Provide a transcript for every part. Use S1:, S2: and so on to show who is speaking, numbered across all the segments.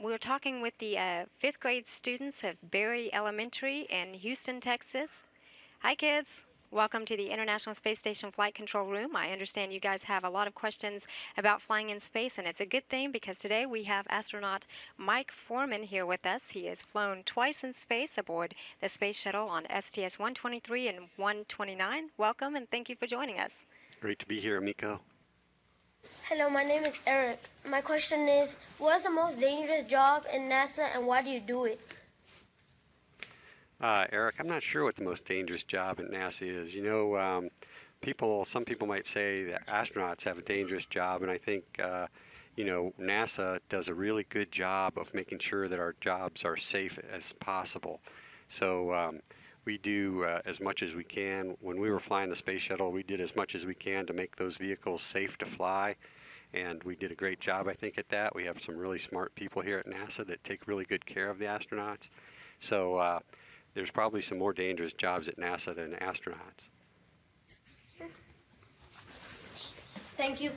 S1: We're talking with the fifth grade students of Berry Elementary in Houston, Texas. Hi, kids. Welcome to the International Space Station Flight Control Room. I understand you guys have a lot of questions about flying in space, and it's a good thing because today we have astronaut Mike Foreman here with us. He has flown twice in space aboard the Space Shuttle on STS-123 and 129. Welcome, and thank you for joining us.
S2: Great to be here, Miko.
S3: Hello, my name is Eric. My question is, what's the most dangerous job in NASA and why do you do it?
S2: Eric, I'm not sure what the most dangerous job at NASA is. Some people might say that astronauts have a dangerous job, and I think, NASA does a really good job of making sure that our jobs are safe as possible. So we do as much as we can. When we were flying the space shuttle, we did as much as we can to make those vehicles safe to fly. And we did a great job, I think, at that. We have some really smart people here at NASA that take really good care of the astronauts. So there's probably some more dangerous jobs at NASA than astronauts.
S3: Thank you.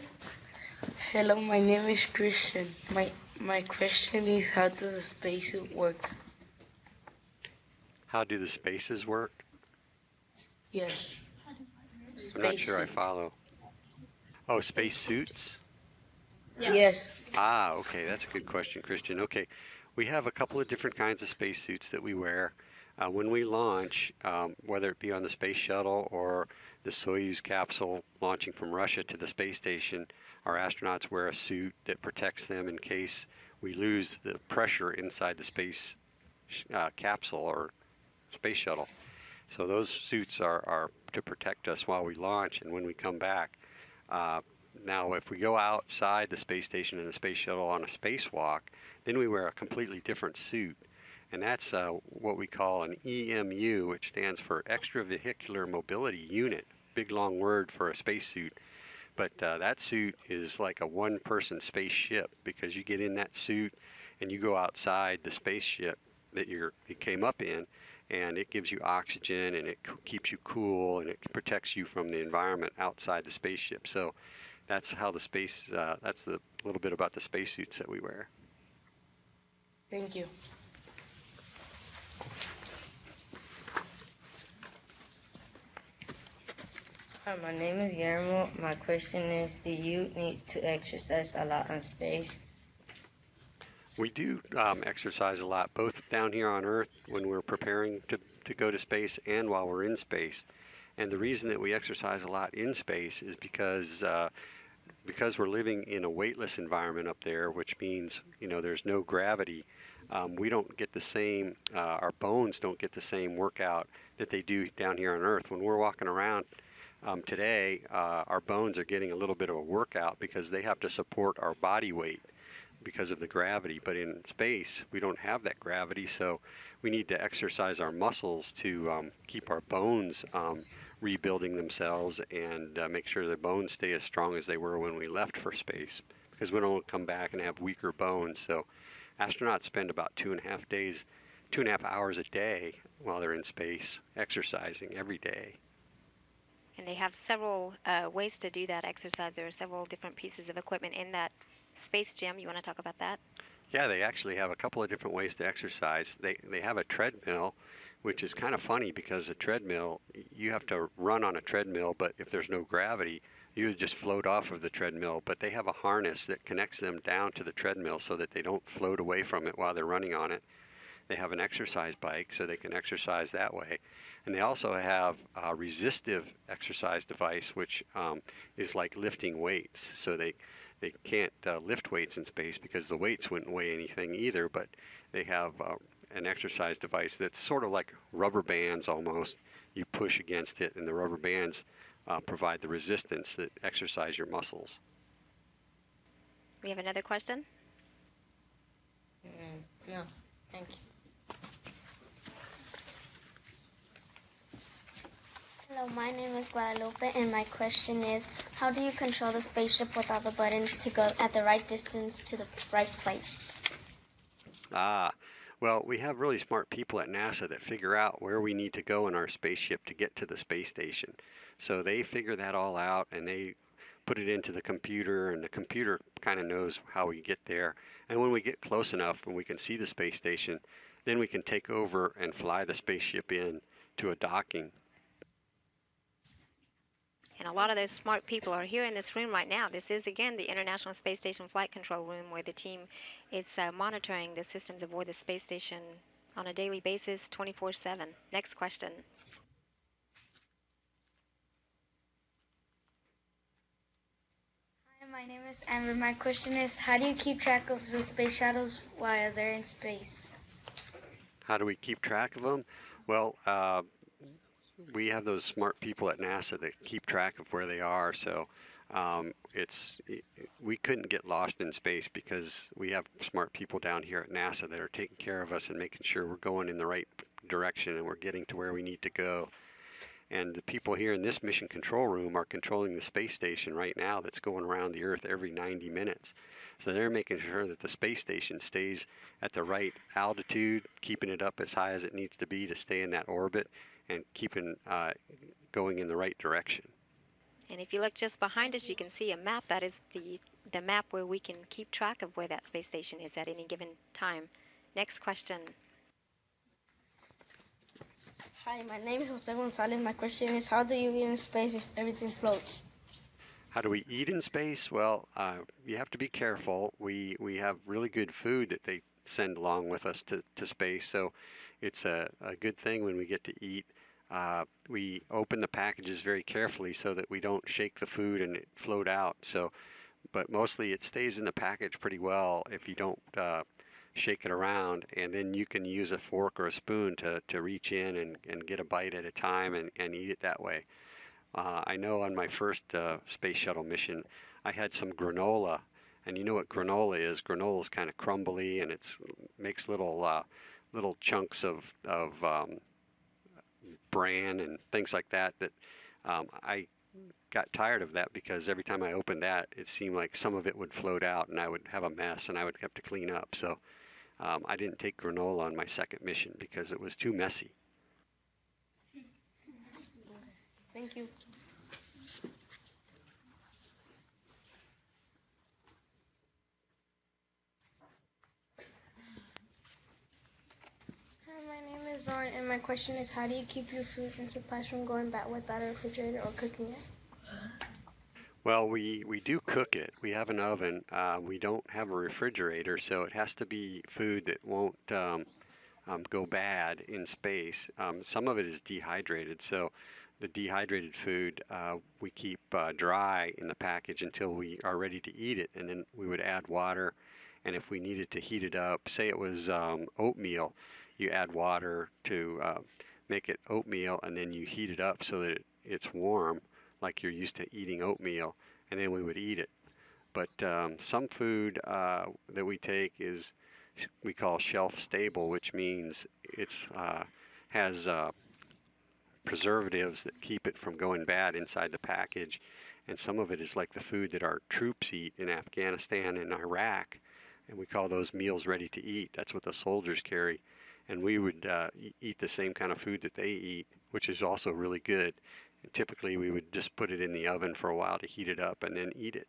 S4: Hello, my name is Christian. My question is, how does a spacesuit work?
S2: How do the spaces work?
S4: Yes.
S2: I'm not sure I follow. Oh, space suits?
S4: Yeah. Yes.
S2: Okay, that's a good question, Christian. Okay, we have a couple of different kinds of space suits that we wear. When we launch, whether it be on the space shuttle or the Soyuz capsule launching from Russia to the space station, our astronauts wear a suit that protects them in case we lose the pressure inside the space capsule or space shuttle. So those suits are to protect us while we launch and when we come back. Now, if we go outside the space station and the space shuttle on a spacewalk, then we wear a completely different suit. And that's what we call an EMU, which stands for Extravehicular Mobility Unit. Big long word for a spacesuit. But that suit is like a one-person spaceship because you get in that suit and you go outside the spaceship that you came up in, and it gives you oxygen and it keeps you cool and it protects you from the environment outside the spaceship. So that's how that's the little bit about the spacesuits that we wear.
S4: Thank you. Hi, my name is Guillermo. My question is, do you need to exercise a lot in space?
S2: We do exercise a lot, both down here on Earth when we're preparing to go to space and while we're in space. And the reason that we exercise a lot in space is because we're living in a weightless environment up there, which means there's no gravity. We don't get the same, our bones don't get the same workout that they do down here on Earth. When we're walking around today, our bones are getting a little bit of a workout because they have to support our body weight because of the gravity. But in space, we don't have that gravity, so we need to exercise our muscles to keep our bones rebuilding themselves and make sure the bones stay as strong as they were when we left for space, because we don't come back and have weaker bones. So astronauts spend about 2.5 hours a day while they're in space exercising every day.
S1: And they have several ways to do that exercise. There are several different pieces of equipment in that space gym. You want to talk about that?
S2: Yeah, they actually have a couple of different ways to exercise. They have a treadmill, which is kind of funny because a treadmill, you have to run on a treadmill, but if there's no gravity, you would just float off of the treadmill. But they have a harness that connects them down to the treadmill so that they don't float away from it while they're running on it. They have an exercise bike so they can exercise that way. And they also have a resistive exercise device, which is like lifting weights. So they can't lift weights in space because the weights wouldn't weigh anything either, but they have an exercise device that's sort of like rubber bands almost. You push against it, and the rubber bands provide the resistance that exercise your muscles.
S1: We have another question?
S4: No, thank you.
S5: Hello, my name is Guadalupe, and my question is, how do you control the spaceship with all the buttons to go at the right distance to the right place?
S2: Well, we have really smart people at NASA that figure out where we need to go in our spaceship to get to the space station. So they figure that all out, and they put it into the computer, and the computer kind of knows how we get there. And when we get close enough and we can see the space station, then we can take over and fly the spaceship in to a docking.
S1: And a lot of those smart people are here in this room right now. This is, again, the International Space Station Flight Control Room, where the team is monitoring the systems aboard the space station on a daily basis, 24/7. Next question.
S6: Hi, my name is Amber. My question is, how do you keep track of the space shuttles while they're in space?
S2: How do we keep track of them? Well, we have those smart people at NASA that keep track of where they are. So we couldn't get lost in space because we have smart people down here at NASA that are taking care of us and making sure we're going in the right direction and we're getting to where we need to go. And the people here in this mission control room are controlling the space station right now that's going around the Earth every 90 minutes. So they're making sure that the space station stays at the right altitude, keeping it up as high as it needs to be to stay in that orbit, and keeping going in the right direction.
S1: And if you look just behind us, you can see a map. That is the map where we can keep track of where that space station is at any given time. Next question.
S3: Hi, my name is Jose Gonzalez. My question is, how do you eat in space if everything floats?
S2: How do we eat in space? Well, you have to be careful. We have really good food that they send along with us to space, so it's a good thing when we get to eat. We open the packages very carefully so that we don't shake the food and it float out. So, but mostly it stays in the package pretty well if you don't shake it around, and then you can use a fork or a spoon to reach in and get a bite at a time and eat it that way. I know on my first space shuttle mission, I had some granola, and you know what granola is. Granola is kind of crumbly, and it makes little chunks of bran and things like that. I got tired of that because every time I opened that, it seemed like some of it would float out, and I would have a mess, and I would have to clean up. So I didn't take granola on my second mission because it was too messy.
S3: Thank you.
S5: Hi, my name is Zorn, and my question is, how do you keep your food and supplies from going bad without a refrigerator or cooking it?
S2: Well, we do cook it. We have an oven. We don't have a refrigerator, so it has to be food that won't go bad in space. Some of it is dehydrated, so the dehydrated food we keep dry in the package until we are ready to eat it, and then we would add water. And if we needed to heat it up, say it was oatmeal, you add water to make it oatmeal, and then you heat it up so that it's warm, like you're used to eating oatmeal, and then we would eat it. But some food that we take is we call shelf stable, which means it's has preservatives that keep it from going bad inside the package. And some of it is like the food that our troops eat in Afghanistan and Iraq, and we call those meals ready to eat. That's what the soldiers carry. And we would eat the same kind of food that they eat, which is also really good. And typically we would just put it in the oven for a while to heat it up and then eat it.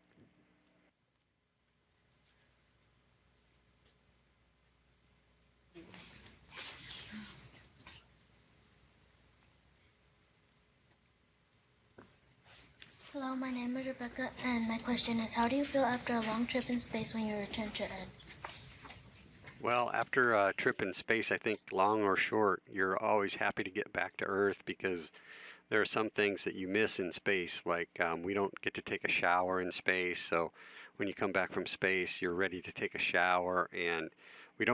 S5: Hello, my name is Rebecca, and my question is, how do you feel after a long trip in space when you return to Earth?
S2: Well, after a trip in space, I think long or short, you're always happy to get back to Earth because there are some things that you miss in space, like we don't get to take a shower in space. So when you come back from space, you're ready to take a shower, and we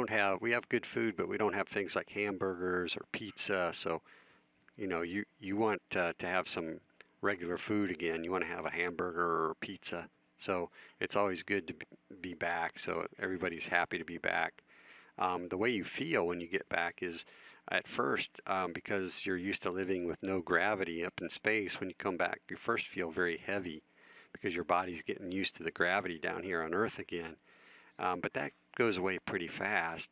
S2: have good food, but we don't have things like hamburgers or pizza. So you want to have some regular food again. You want to have a hamburger or pizza. So it's always good to be back. So everybody's happy to be back. The way you feel when you get back is at first, because you're used to living with no gravity up in space, when you come back, you first feel very heavy because your body's getting used to the gravity down here on Earth again. But that goes away pretty fast.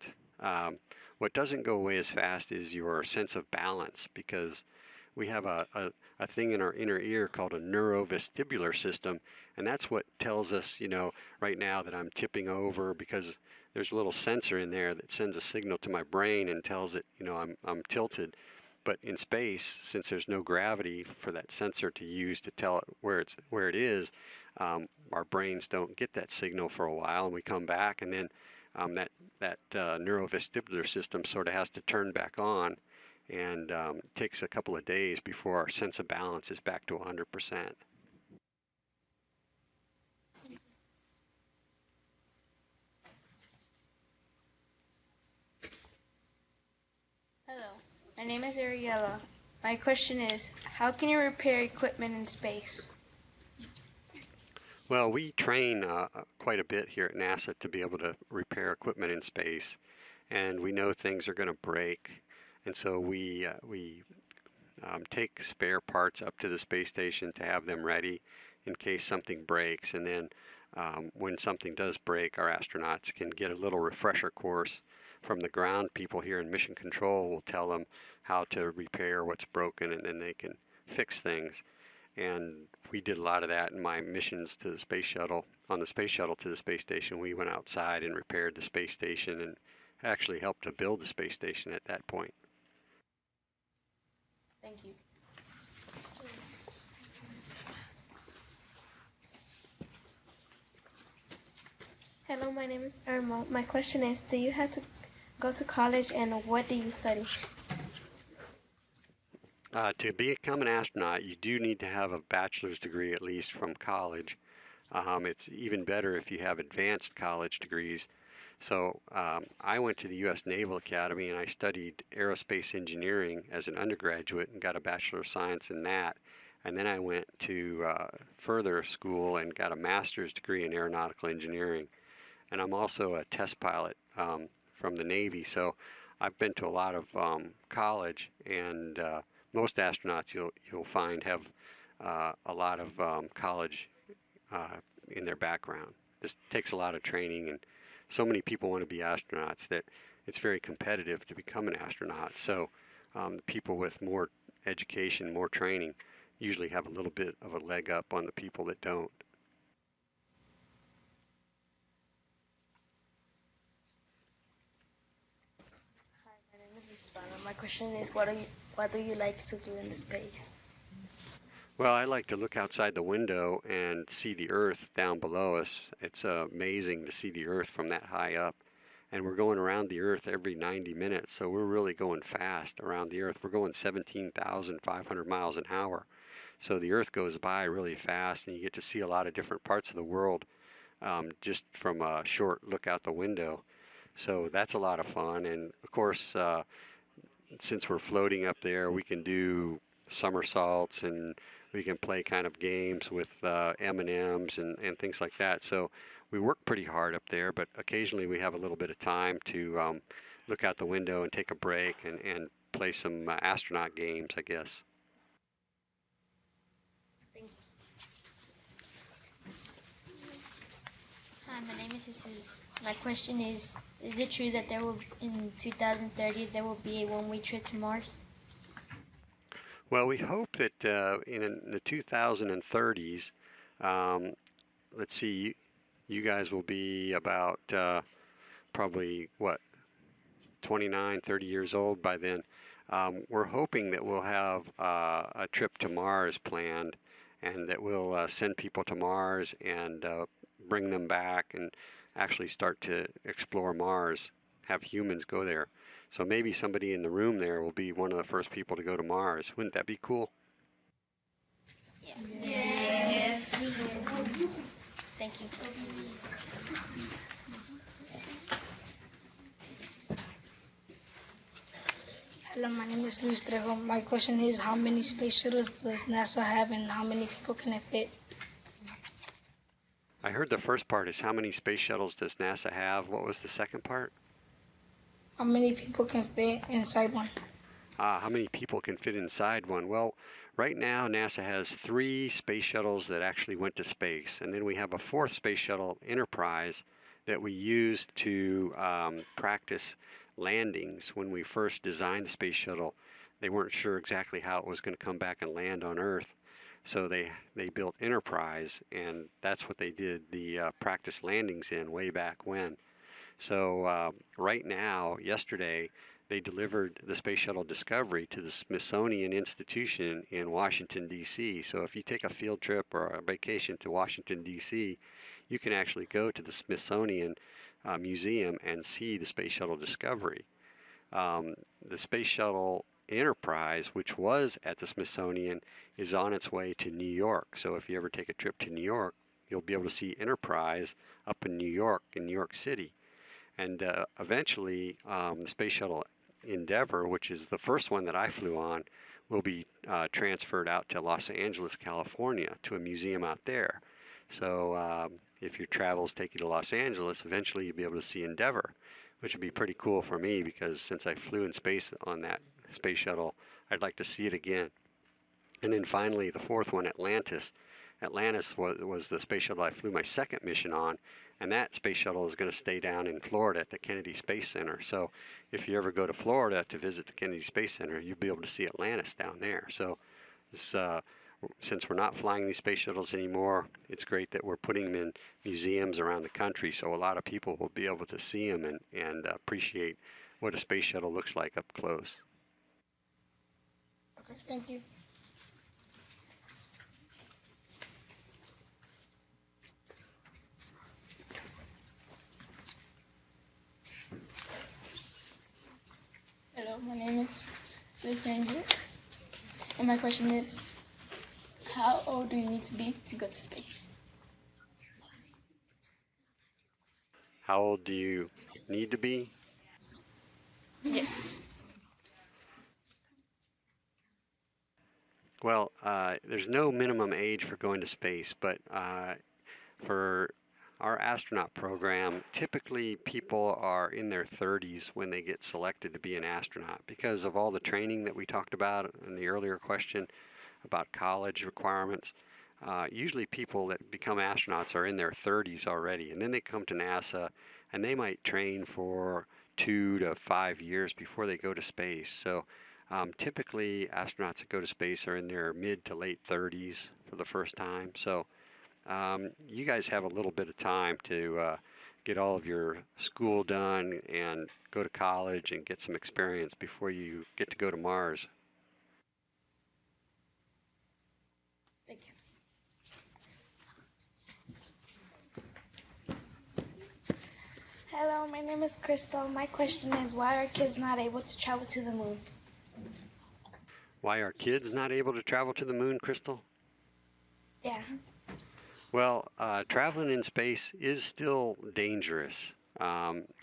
S2: What doesn't go away as fast is your sense of balance because we have a thing in our inner ear called a neurovestibular system, and that's what tells us, right now that I'm tipping over because there's a little sensor in there that sends a signal to my brain and tells it, I'm tilted. But in space, since there's no gravity for that sensor to use to tell it where it is, our brains don't get that signal for a while, and we come back, and then that neurovestibular system sort of has to turn back on, and it takes a couple of days before our sense of balance is back to 100%.
S6: Hello, my name is Ariella. My question is, how can you repair equipment in space?
S2: Well, we train quite a bit here at NASA to be able to repair equipment in space, and we know things are going to break, and so we take spare parts up to the space station to have them ready in case something breaks. And then when something does break, our astronauts can get a little refresher course from the ground people here in Mission Control. Will tell them how to repair what's broken, and then they can fix things. And we did a lot of that in my missions to the space shuttle. On the space shuttle to the space station, we went outside and repaired the space station and actually helped to build the space station at that point.
S6: Thank you. Hello, my name is Irma. My question is, do you have to go to college, and what do you study?
S2: To become an astronaut, you do need to have a bachelor's degree at least from college. It's even better if you have advanced college degrees. So I went to the U.S. Naval Academy and I studied aerospace engineering as an undergraduate and got a Bachelor of Science in that. And then I went to further school and got a master's degree in aeronautical engineering. And I'm also a test pilot from the Navy. So I've been to a lot of college, and most astronauts you'll find have a lot of college in their background. This takes a lot of training, and so many people want to be astronauts that it's very competitive to become an astronaut. So people with more education, more training, usually have a little bit of a leg up on the people that don't.
S6: Hi, my name is Luciana. My question is, what do you like to do in space?
S2: Well, I like to look outside the window and see the Earth down below us. It's amazing to see the Earth from that high up. And we're going around the Earth every 90 minutes, so we're really going fast around the Earth. We're going 17,500 miles an hour. So the Earth goes by really fast, and you get to see a lot of different parts of the world just from a short look out the window. So that's a lot of fun. And of course, since we're floating up there, we can do somersaults, and we can play kind of games with M&Ms and things like that. So we work pretty hard up there, but occasionally we have a little bit of time to look out the window and take a break and play some astronaut games, I guess.
S6: Thank you. Hi, my name is Jesus. My question is it true that in 2030 there will be a one-way trip to Mars?
S2: Well, we hope that in the 2030s, let's see, you guys will be about probably, 29, 30 years old by then. We're hoping that we'll have a trip to Mars planned, and that we'll send people to Mars and bring them back and actually start to explore Mars, have humans go there. So maybe somebody in the room there will be one of the first people to go to Mars. Wouldn't that be cool?
S6: Yeah. Yes. Thank you.
S7: Hello, my name is Luis Trejo. My question is, how many space shuttles does NASA have and how many people can it fit?
S2: I heard the first part is how many space shuttles does NASA have? What was the second part?
S7: How many people can fit inside one?
S2: How many people can fit inside one? Well, right now NASA has 3 space shuttles that actually went to space, and then we have a 4th space shuttle, Enterprise, that we used to practice landings when we first designed the space shuttle. they weren't sure exactly how it was going to come back and land on Earth. So they built Enterprise, and that's what they did the practice landings in way back when. So right now, yesterday, they delivered the Space Shuttle Discovery to the Smithsonian Institution in Washington, D.C. So if you take a field trip or a vacation to Washington, D.C., you can actually go to the Smithsonian Museum and see the Space Shuttle Discovery. The Space Shuttle Enterprise, which was at the Smithsonian, is on its way to New York. So if you ever take a trip to New York, you'll be able to see Enterprise up in New York City. And eventually, the Space Shuttle Endeavour, which is the first one that I flew on, will be transferred out to Los Angeles, California, to a museum out there. So if your travels take you to Los Angeles, eventually you'll be able to see Endeavour, which would be pretty cool for me because since I flew in space on that space shuttle, I'd like to see it again. And then finally, the fourth one, Atlantis. Atlantis was the space shuttle I flew my second mission on, and that space shuttle is going to stay down in Florida at the Kennedy Space Center. So if you ever go to Florida to visit the Kennedy Space Center, you'll be able to see Atlantis down there. So since we're not flying these space shuttles anymore, it's great that we're putting them in museums around the country so a lot of people will be able to see them and appreciate what a space shuttle looks like up close.
S7: Okay, thank you.
S6: Hello, my name is Andrew, and my question is, how old do you need to be to go to space?
S2: How old do you need to be?
S6: Yes.
S2: Well, there's no minimum age for going to space, but for our astronaut program, typically people are in their 30s when they get selected to be an astronaut because of all the training that we talked about in the earlier question about college requirements. Usually people that become astronauts are in their 30s already, and then they come to NASA and they might train for 2 to 5 years before they go to space. So typically astronauts that go to space are in their mid to late 30s for the first time. So you guys have a little bit of time to get all of your school done and go to college and get some experience before you get to go to Mars.
S6: Thank you.
S8: Hello, my name is Crystal. My question is, why are kids not able to travel to the moon?
S2: Why are kids not able to travel to the moon, Crystal?
S8: Yeah.
S2: Well, traveling in space is still dangerous.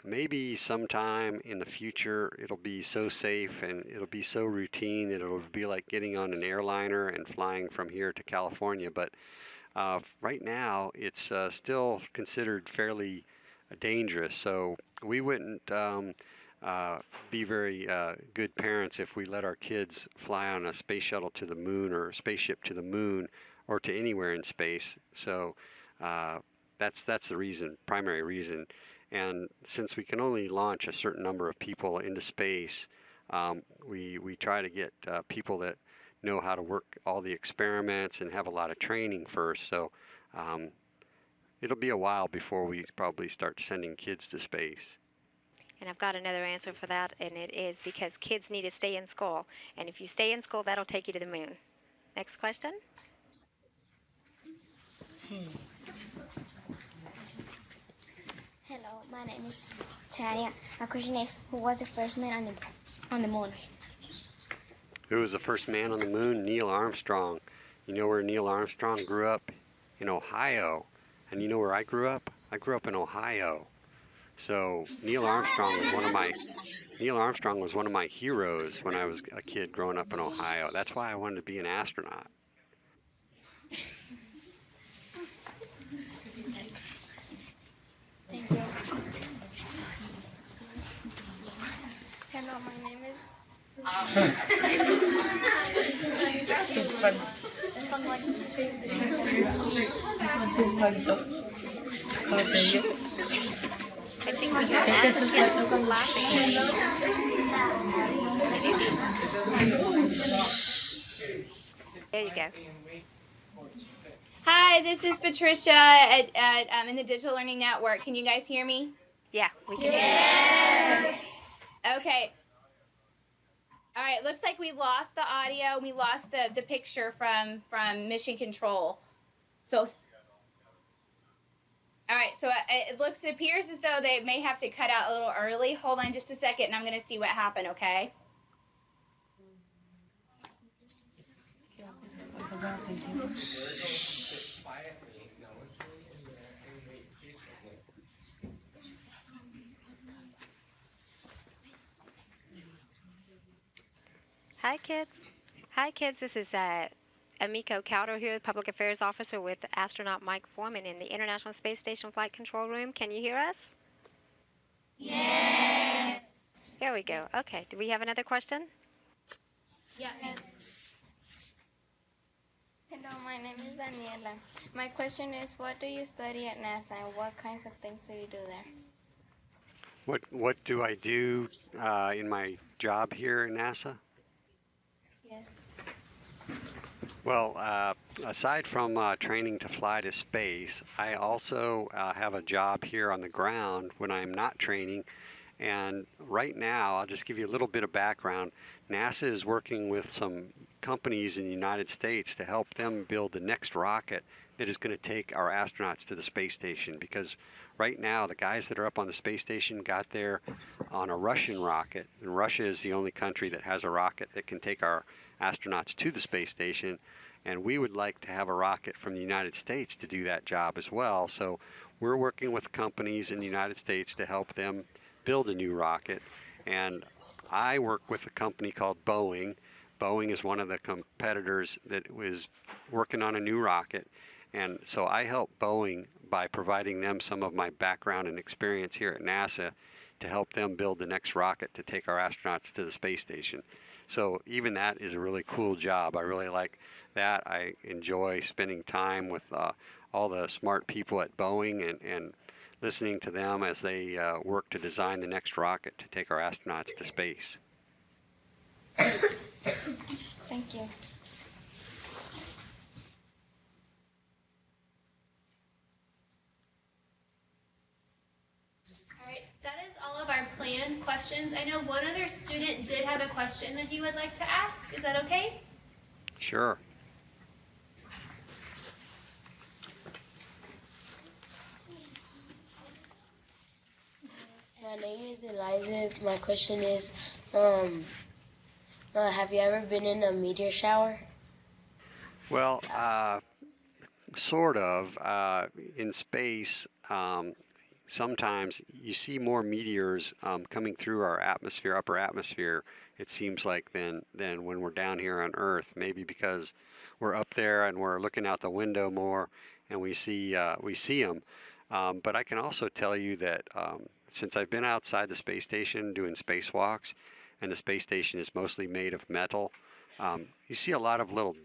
S2: Maybe sometime in the future it'll be so safe and it'll be so routine that it'll be like getting on an airliner and flying from here to California. But right now it's still considered fairly dangerous. So we wouldn't be very good parents if we let our kids fly on a space shuttle to the moon or a spaceship to the moon or to anywhere in space. So that's the reason, primary reason. And since we can only launch a certain number of people into space, we try to get people that know how to work all the experiments and have a lot of training first. So it'll be a while before we probably start sending kids to space.
S1: And I've got another answer for that, and it is because kids need to stay in school. And if you stay in school, that'll take you to the moon. Next question.
S5: Hello, my name is Tanya. My question is, who was the first man on the moon?
S2: Who was the first man on the moon? Neil Armstrong. You know where Neil Armstrong grew up? In Ohio. And you know where I grew up? I grew up in Ohio. So Neil Armstrong was one of my heroes when I was a kid growing up in Ohio. That's why I wanted to be an astronaut.
S5: Thank you.
S8: Hello, my name is.
S1: I think we have Anna Kids laughing. I think There you go.
S9: Hi, this is Patricia at in the Digital Learning Network. Can you guys hear me?
S1: Yeah, we can hear you.
S9: Okay. All right, looks like we lost the audio. We lost the picture from Mission Control. So, all right, so it appears as though they may have to cut out a little early. Hold on just a second, and I'm going to see what happened, okay?
S1: Hi, kids. Hi, kids. This is Amiko Cowder here, Public Affairs Officer with Astronaut Mike Foreman in the International Space Station Flight Control Room. Can you hear us?
S5: Yes.
S1: Here we go. Okay. Do we have another question?
S9: Yeah.
S5: Hello, my name is Daniela. My question is, what do you study at NASA and what kinds of things do you do there?
S2: What do I do in my job here at NASA?
S5: Yes.
S2: Well, aside from training to fly to space, I also have a job here on the ground when I'm not training. And right now, I'll just give you a little bit of background. NASA is working with some companies in the United States to help them build the next rocket that is going to take our astronauts to the space station. Because right now, the guys that are up on the space station got there on a Russian rocket. And Russia is the only country that has a rocket that can take our astronauts to the space station. And we would like to have a rocket from the United States to do that job as well. So we're working with companies in the United States to help them build a new rocket. And I work with a company called Boeing. Boeing is one of the competitors that was working on a new rocket. And so I help Boeing by providing them some of my background and experience here at NASA to help them build the next rocket to take our astronauts to the space station. So even that is a really cool job. I really like that. I enjoy spending time with all the smart people at Boeing and listening to them as they work to design the next rocket to take our astronauts to space.
S5: Thank you.
S10: All right, that is all of our planned questions. I know one other student did have a question that he would like to ask. Is that okay?
S2: Sure.
S4: My name is Eliza. My question is, have you ever been in a meteor shower?
S2: Well, sort of. In space, sometimes you see more meteors coming through our atmosphere, upper atmosphere, it seems like, than when we're down here on Earth. Maybe because we're up there and we're looking out the window more and we see them. But I can also tell you that since I've been outside the space station doing spacewalks, and the space station is mostly made of metal, you see a lot of little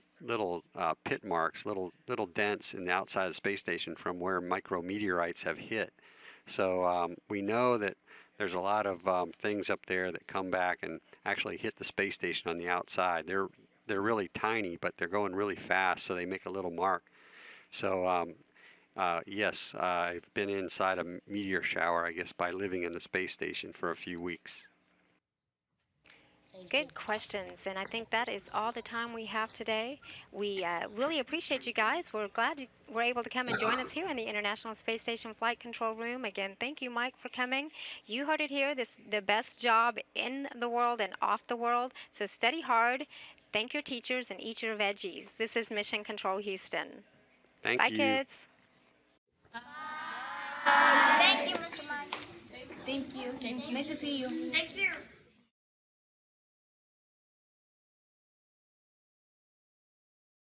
S2: pit marks, little dents in the outside of the space station from where micrometeorites have hit. So we know that there's a lot of things up there that come back and actually hit the space station on the outside. They're really tiny, but they're going really fast, so they make a little mark. So yes, I've been inside a meteor shower, I guess, by living in the space station for a few weeks.
S1: Good questions, and I think that is all the time we have today. We really appreciate you guys. We're glad you were able to come and join us here in the International Space Station Flight Control Room. Again, thank you, Mike, for coming. You heard it here. This the best job in the world and off the world. So study hard. Thank your teachers and eat your veggies. This is Mission Control Houston.
S2: Thank
S1: Bye,
S2: you.
S1: kids.
S5: Thank you, Mr. Mike.
S6: Thank you. Nice to see you.
S10: Thank you.